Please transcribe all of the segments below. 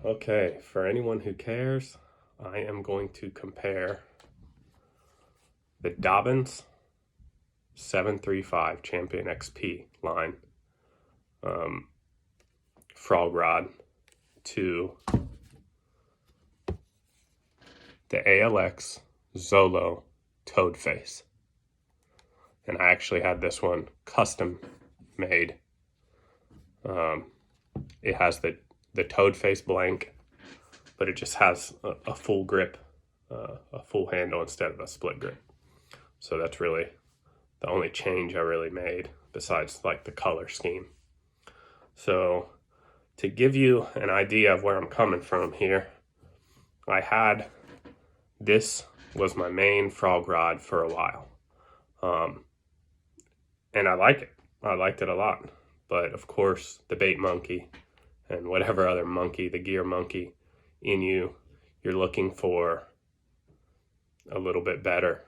Okay, for anyone who cares, I am going to compare the Dobyns 735 Champion XP line frog rod to the ALX Zolo Toadface. And I actually had this one custom made. It has the Toadface blank, but it just has a full grip, a full handle instead of a split grip. So that's really the only change I really made besides like the color scheme. So to give you an idea of where I'm coming from here, this was my main frog rod for a while. And I like it. I liked it a lot. But of course, the bait monkey and whatever other monkey, the gear monkey in you, you're looking for a little bit better,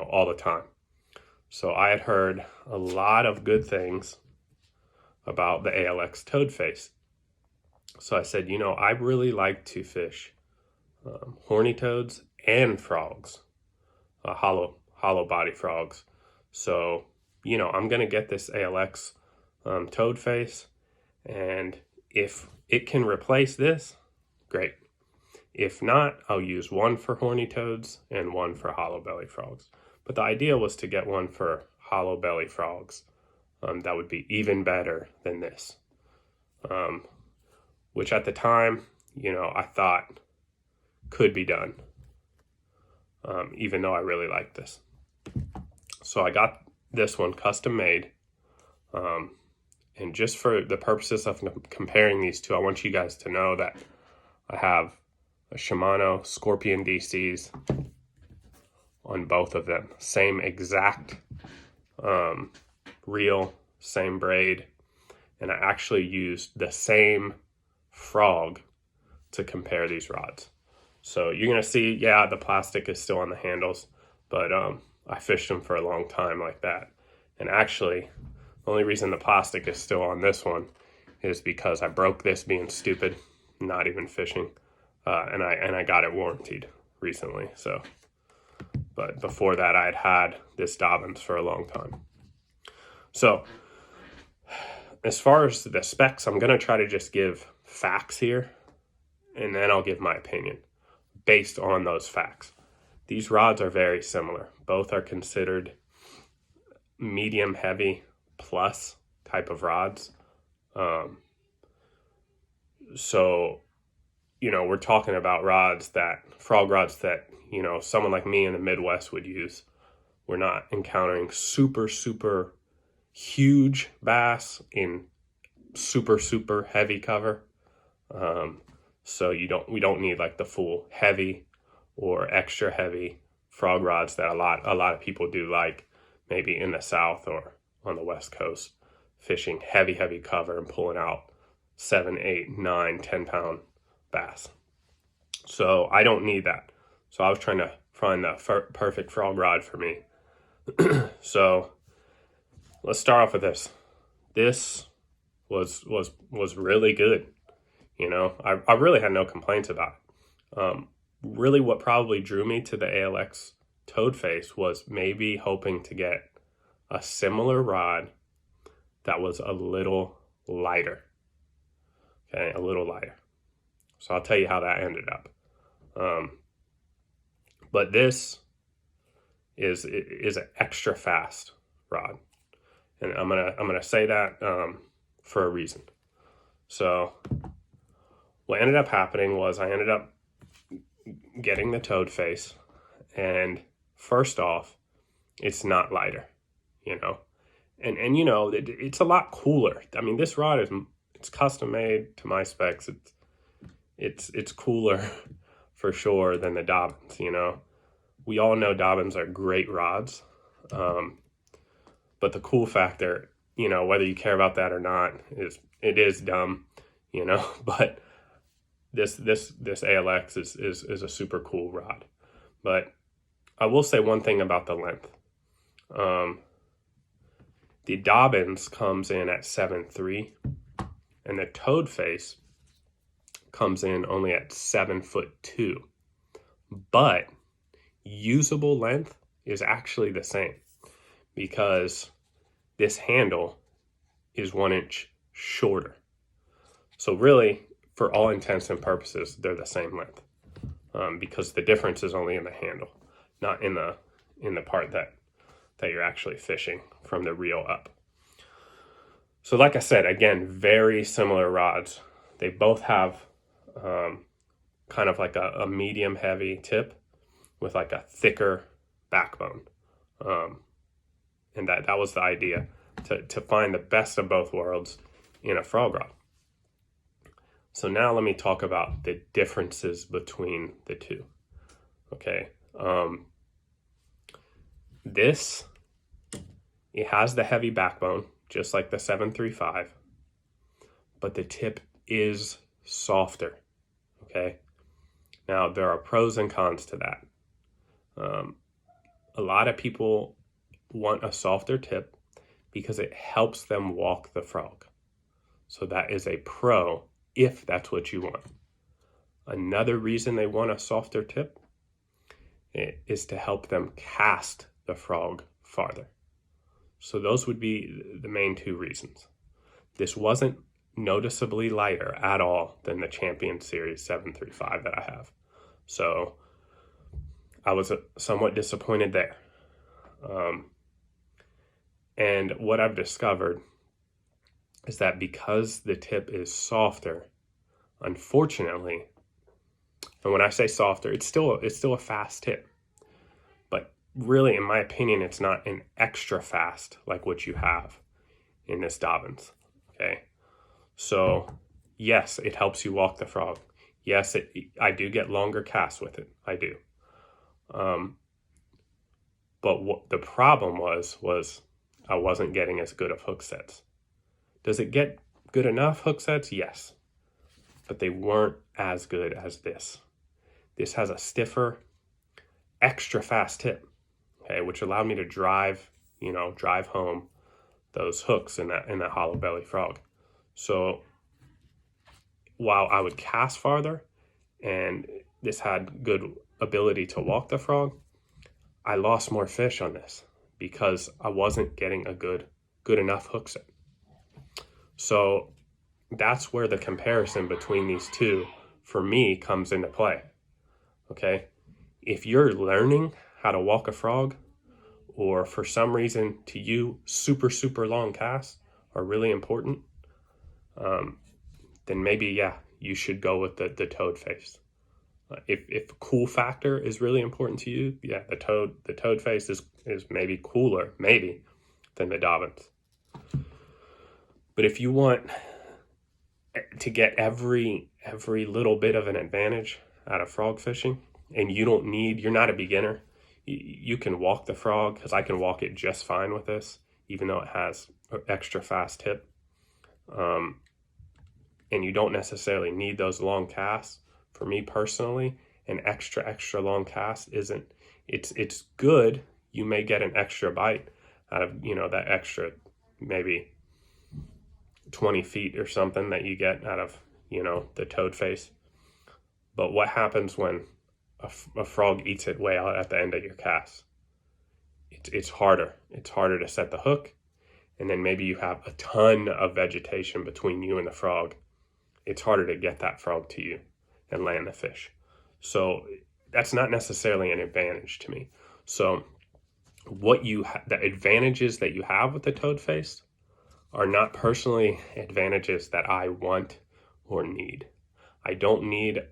all the time. So I had heard a lot of good things about the ALX Toadface. So I said, I really like to fish horny toads and frogs, hollow body frogs. So, I'm going to get this ALX Toadface, and if it can replace this, great. If not, I'll use one for horny toads and one for hollow belly frogs. But the idea was to get one for hollow belly frogs. That would be even better than this. Which at the time, I thought could be done. Even though I really liked this. So I got this one custom made. And just for the purposes of comparing these two, I want you guys to know that I have a Shimano Scorpion DCs on both of them. Same exact reel, same braid. And I actually used the same frog to compare these rods. So you're going to see, yeah, the plastic is still on the handles, but I fished them for a long time like that. And actually, the only reason the plastic is still on this one is because I broke this being stupid, not even fishing, and I got it warranted recently. So, but before that, I had this Dobyns for a long time. So, as far as the specs, I'm gonna try to just give facts here, and then I'll give my opinion based on those facts. These rods are very similar. Both are considered medium heavy plus type of rods. So, we're talking about frog rods that, someone like me in the Midwest would use. We're not encountering super, super huge bass in super, super heavy cover. So we don't need like the full heavy or extra heavy frog rods that a lot of people do, like maybe in the South or on the West Coast, fishing heavy cover and pulling out 7, 8, 9, 10 pound bass. So I don't need that. So I was trying to find the perfect frog rod for me. So let's start off with this. This was really good. I really had no complaints about it. Really what probably drew me to the ALX Toadface was maybe hoping to get a similar rod that was a little lighter. Okay, a little lighter. So I'll tell you how that ended up. But this is an extra fast rod, and I'm gonna say that for a reason. So what ended up happening was I ended up getting the Toadface, and first off, it's not lighter, and it's a lot cooler. I mean, this rod it's custom made to my specs. It's cooler for sure than the Dobyns. We all know Dobyns are great rods, but the cool factor, whether you care about that or not, it is dumb, but this ALX is a super cool rod. But I will say one thing about the length. The Dobyns comes in at 7.3, and the Toadface comes in only at 7'2", but usable length is actually the same because this handle is 1 inch shorter. So really, for all intents and purposes, they're the same length, because the difference is only in the handle, not in the part that you're actually fishing from the reel up. So like I said, again, very similar rods. They both have kind of like a medium heavy tip with like a thicker backbone. And that was the idea, to find the best of both worlds in a frog rod. So now let me talk about the differences between the two. Okay. It has the heavy backbone, just like the 735, but the tip is softer. Okay. Now there are pros and cons to that. A lot of people want a softer tip because it helps them walk the frog. So that is a pro if that's what you want. Another reason they want a softer tip is to help them cast the frog farther. So those would be the main two reasons. This wasn't noticeably lighter at all than the Champion Series 735 that I have. So I was somewhat disappointed there. And what I've discovered is that because the tip is softer, unfortunately, and when I say softer, it's still a fast tip, but really, in my opinion, it's not an extra fast like what you have in this Dobyns. Okay, so yes, it helps you walk the frog. Yes, I do get longer casts with it. I do. But what the problem was I wasn't getting as good of hook sets. Does it get good enough hook sets? Yes. But they weren't as good as this. This has a stiffer, extra fast tip, okay, which allowed me to drive home those hooks in that hollow belly frog. So while I would cast farther and this had good ability to walk the frog, I lost more fish on this because I wasn't getting a good enough hook set. So that's where the comparison between these two, for me, comes into play. Okay? If you're learning how to walk a frog, or for some reason to you super, super long casts are really important, then maybe, yeah, you should go with the Toadface. If cool factor is really important to you, yeah, the Toadface is maybe cooler, maybe, than the Dobyns. But if you want to get every little bit of an advantage out of frog fishing, and you're not a beginner, you can walk the frog, because I can walk it just fine with this, even though it has an extra fast tip. And you don't necessarily need those long casts. For me personally, an extra long cast it's good. You may get an extra bite out of, that extra maybe 20 feet or something that you get out of, the Toadface. But what happens when a frog eats it way out at the end of your cast? It's harder. It's harder to set the hook. And then maybe you have a ton of vegetation between you and the frog. It's harder to get that frog to you and land the fish. So that's not necessarily an advantage to me. So the advantages that you have with the Toadface are not personally advantages that I want or need. I don't need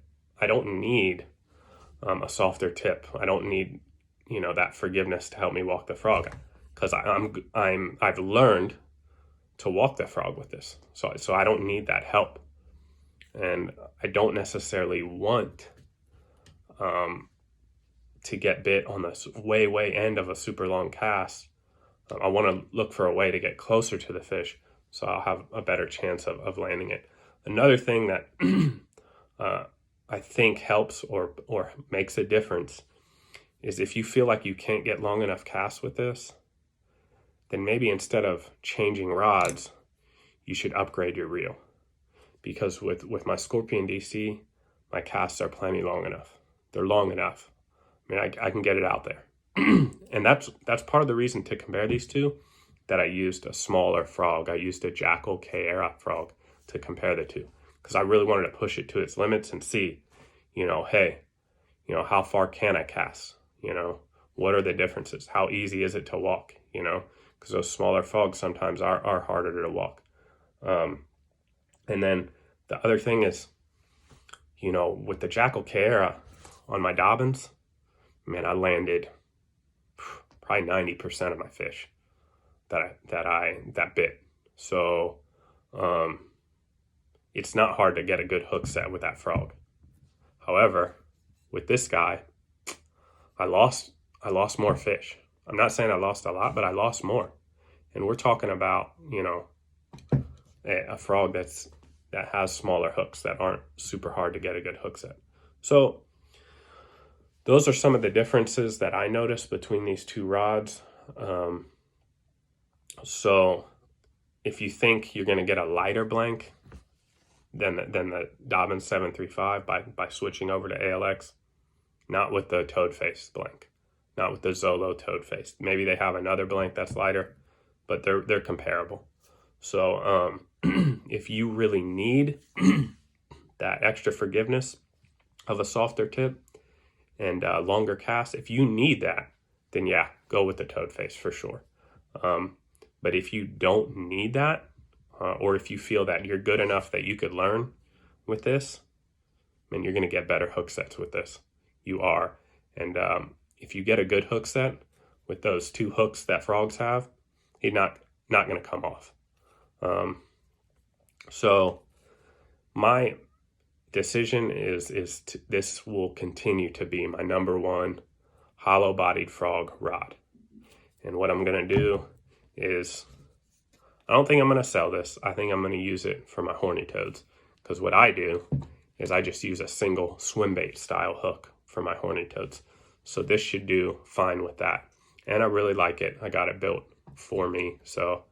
a softer tip. I don't need, that forgiveness to help me walk the frog, because I've learned to walk the frog with this. So I don't need that help. And I don't necessarily want to get bit on the way end of a super long cast. I want to look for a way to get closer to the fish, so I'll have a better chance of landing it. Another thing that I think helps or makes a difference is if you feel like you can't get long enough casts with this, then maybe instead of changing rods, you should upgrade your reel. because with my Scorpion DC, my casts are plenty long enough. They're long enough. I mean, I can get it out there. And that's part of the reason to compare these two, that I used a smaller frog. I used a Jackal K-Era frog to compare the two, because I really wanted to push it to its limits and see, hey, how far can I cast? What are the differences? How easy is it to walk? Because those smaller frogs sometimes are harder to walk. And then the other thing is, with the Jackal K-Era on my Dobyns, man, I landed probably 90% of my fish that bit. So it's not hard to get a good hook set with that frog. However, with this guy, I lost more fish. I'm not saying I lost a lot, but I lost more. And we're talking about, a frog that has smaller hooks that aren't super hard to get a good hook set. So those are some of the differences that I noticed between these two rods. So if you think you're going to get a lighter blank than the Dobyns 735 by switching over to ALX, not with the Toadface blank, not with the Zolo Toadface. Maybe they have another blank that's lighter, but they're comparable. So if you really need that extra forgiveness of a softer tip and longer cast, if you need that, then yeah, go with the Toadface for sure. But if you don't need that, or if you feel that you're good enough that you could learn with this, then you're going to get better hook sets with this. You are. And if you get a good hook set with those two hooks that frogs have, he's not going to come off. So my decision is this will continue to be my number one hollow-bodied frog rod. And what I'm going to do is, I don't think I'm going to sell this. I think I'm going to use it for my horny toads, because what I do is I just use a single swim bait style hook for my horny toads. So this should do fine with that. And I really like it. I got it built for me, so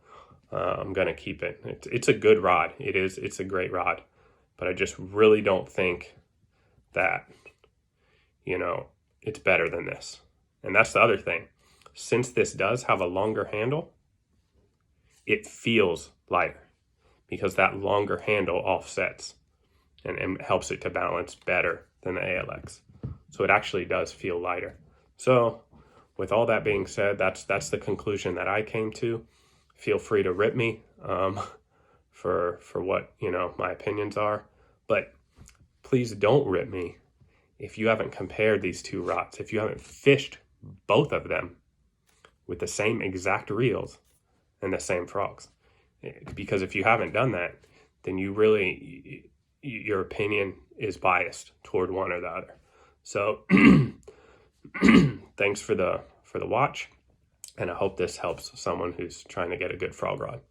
I'm going to keep it. It's a good rod. It's a great rod. But I just really don't think that, it's better than this. And that's the other thing. Since this does have a longer handle, it feels lighter, because that longer handle offsets and helps it to balance better than the ALX. So it actually does feel lighter. So with all that being said, that's the conclusion that I came to. Feel free to rip me for what my opinions are, but please don't rip me if you haven't compared these two rods, if you haven't fished both of them with the same exact reels and the same frogs. Because if you haven't done that, then your opinion is biased toward one or the other. So thanks for the watch, and I hope this helps someone who's trying to get a good frog rod.